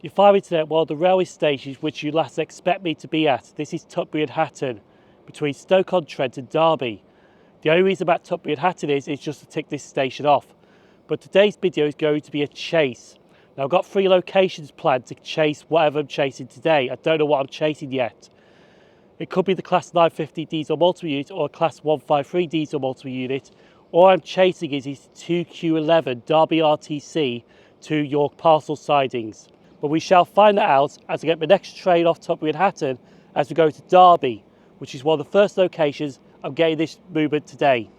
If I were to at one of the railway stations which you last expect me to be at, this is Tutbury and Hatton, between Stoke-on-Trent and Derby. The only reason about Tutbury and Hatton is just to tick this station off. But today's video is going to be a chase. Now I've got 3 locations planned to chase whatever I'm chasing today. I don't know what I'm chasing yet. It could be the Class 950 diesel multiple unit or a Class 153 diesel multiple unit. All I'm chasing is 2Q11 Derby RTC to York Parcel Sidings. But we shall find that out as I get my next train off Tutbury and Hatton as we go to Derby, which is one of the first locations I'm getting this movement today.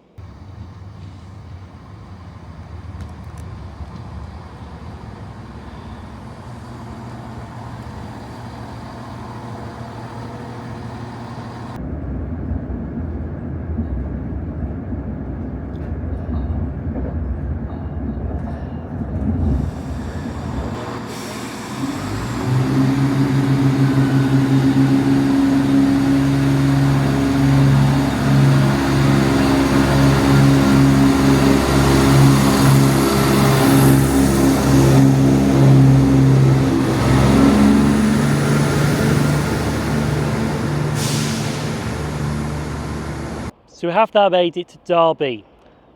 So we have now made it to Derby.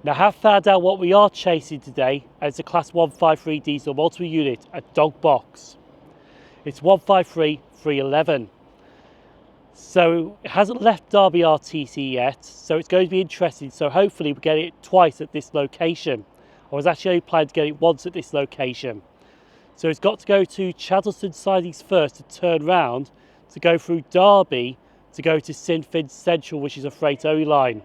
Now I have found out what we are chasing today, and it's a Class 153 diesel multiple unit at DogBox. It's 153311. So it hasn't left Derby RTC yet, so it's going to be interesting. So hopefully we get it twice at this location. I was actually only planning to get it once at this location. So it's got to go to Chattleston Sidings first to turn round, to go through Derby, to go to Sinfin Central, which is a freight only line.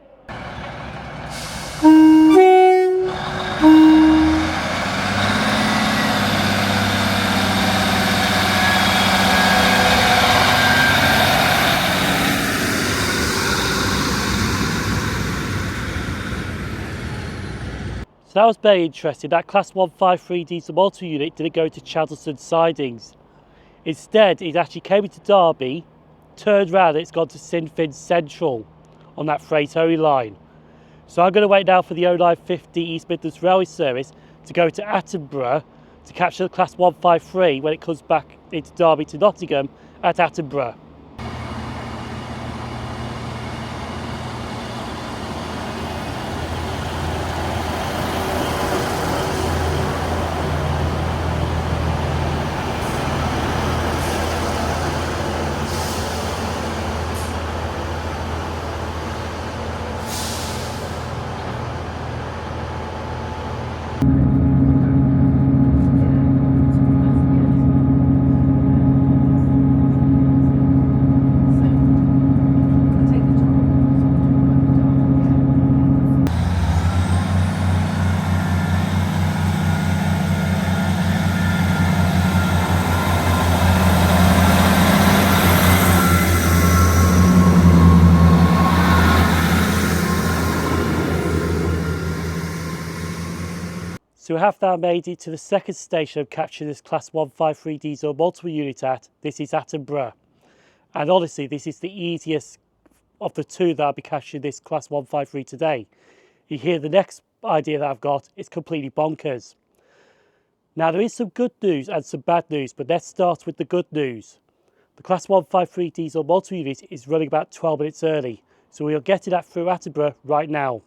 So that was very interesting. That Class 153 diesel multiple unit didn't go to Chattleston Sidings. Instead, it actually came into Derby, turned round, and it's gone to Sinfin Central on that freight only line. So I'm going to wait now for the 0950 East Midlands Railway service to go to Attenborough to capture the Class 153 when it comes back into Derby to Nottingham at Attenborough. So we have now made it to the second station of capturing this Class 153 diesel multiple unit at. This is Attenborough. And honestly, this is the easiest of the two that I'll be capturing this Class 153 today. You hear the next idea that I've got is completely bonkers. Now there is some good news and some bad news, but let's start with the good news. The Class 153 diesel multiple unit is running about 12 minutes early, so we are getting that through Attenborough right now.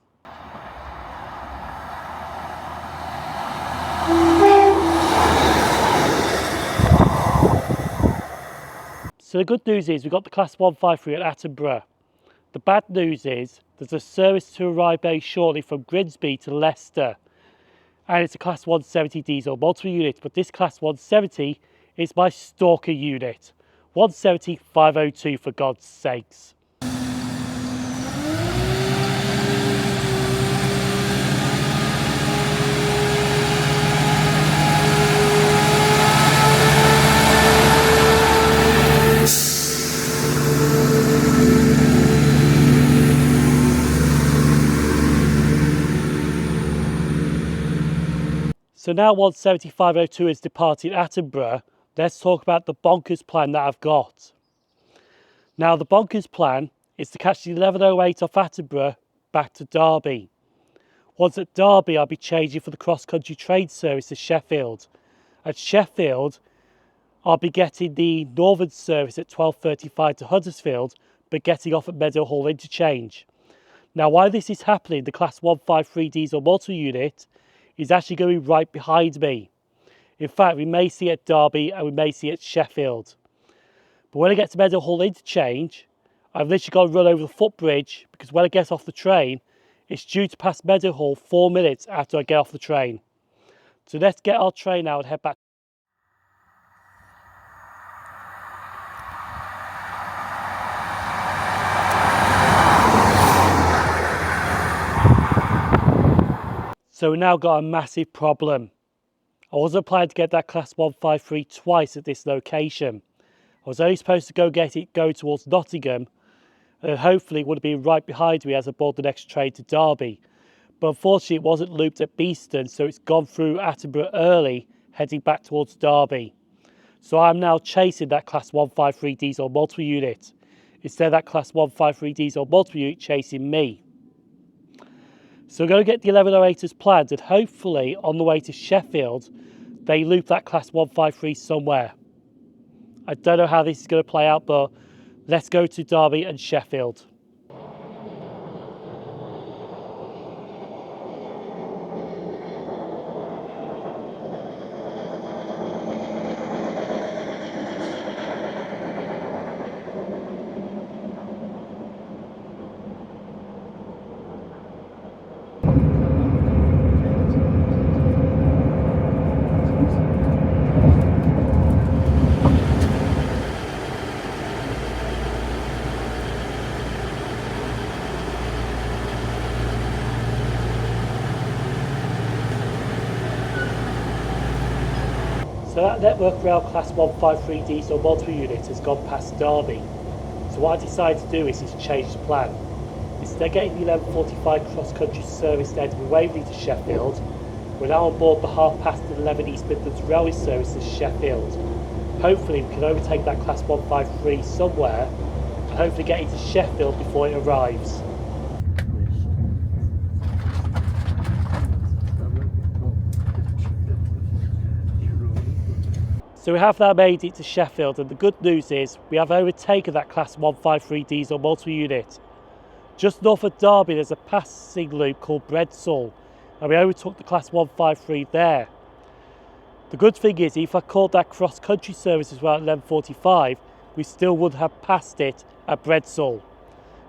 So the good news is we've got the Class 153 at Attenborough. The bad news is there's a service to arrive very shortly from Grimsby to Leicester. And it's a Class 170 diesel multiple unit, but this Class 170 is my stalker unit. 170-502 for God's sakes. So now 170-502 is departing Attenborough, let's talk about the bonkers plan that I've got. Now the bonkers plan is to catch the 1108 off Attenborough back to Derby. Once at Derby, I'll be changing for the cross-country train service to Sheffield. At Sheffield, I'll be getting the northern service at 12:35 to Huddersfield, but getting off at Meadowhall interchange. Now, while this is happening, the Class 153 diesel multi-unit is actually going right behind me. In fact, we may see it at Derby and we may see it at Sheffield. But when I get to Meadowhall interchange, I've literally got to run over the footbridge because when I get off the train, it's due to pass Meadowhall 4 minutes after I get off the train. So let's get our train now and head back. So we now got a massive problem. I wasn't planning to get that Class 153 twice at this location. I was only supposed to go towards Nottingham, and hopefully it would have been right behind me as I board the next train to Derby. But unfortunately it wasn't looped at Beeston, so it's gone through Attenborough early, heading back towards Derby. So I'm now chasing that Class 153 diesel multiple unit, instead of that Class 153 diesel multiple unit chasing me. So I'm going to get the 1108 as planned, and hopefully on the way to Sheffield, they loop that Class 153 somewhere. I don't know how this is going to play out, but let's go to Derby and Sheffield. So that Network Rail Class 153 diesel multiple unit has gone past Derby. So what I decided to do is change the plan. Instead of getting the 11:45 cross-country service to Edinburgh Waverley to Sheffield, we're now on board the half-past 11 East Midlands railway service to Sheffield. Hopefully we can overtake that Class 153 somewhere and hopefully get into Sheffield before it arrives. So we have now made it to Sheffield, and the good news is we have overtaken that Class 153 diesel multiple unit. Just north of Derby there's a passing loop called Bredsall, and we overtook the Class 153 there. The good thing is if I called that cross-country service as well at 11:45, we still would have passed it at Bredsall.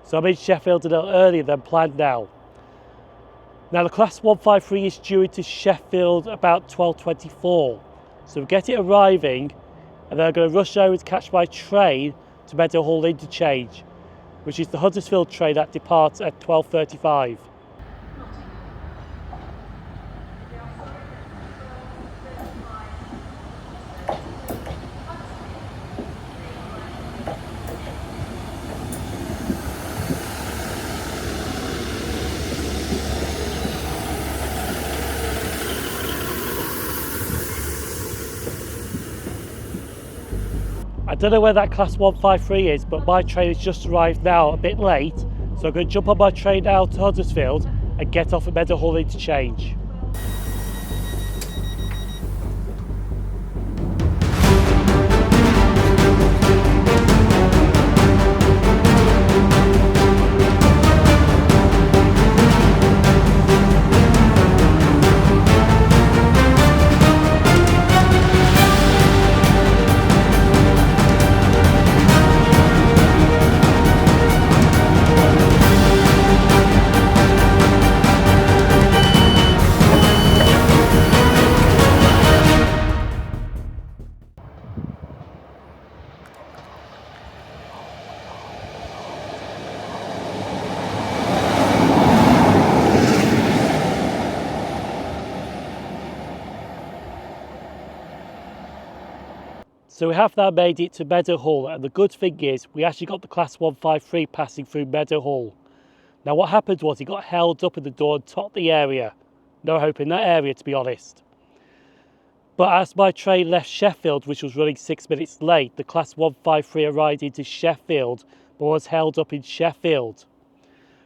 So I'm in Sheffield a little earlier than planned now. Now the Class 153 is due into Sheffield about 12:24. So we'll get it arriving, and then I'm going to rush over to catch my train to Meadowhall interchange, which is the Huddersfield train that departs at 12:35. I don't know where that Class 153 is, but my train has just arrived now, a bit late, so I'm going to jump on my train now to Huddersfield and get off at Meadowhall interchange. So we have now made it to Meadowhall, and the good thing is we actually got the Class 153 passing through Meadowhall. Now what happened was he got held up in the door and topped the area. No hope in that area, to be honest. But as my train left Sheffield, which was running 6 minutes late, the Class 153 arrived into Sheffield but was held up in Sheffield.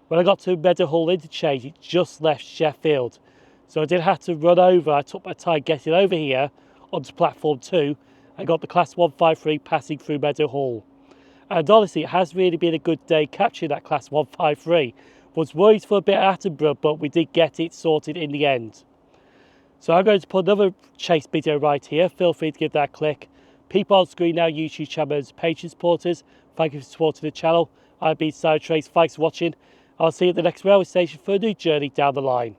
When I got to Meadowhall interchange, it just left Sheffield. So I did have to run over. I took my time getting over here onto platform 2 and got the Class 153 passing through Meadow Hall. And honestly, it has really been a good day capturing that Class 153. Was worried for a bit at Attenborough, but we did get it sorted in the end. So I'm going to put another chase video right here. Feel free to give that a click. People on screen now, YouTube channel members, Patreon supporters, thank you for supporting the channel. I've been SimOnTrains, thanks for watching. I'll see you at the next railway station for a new journey down the line.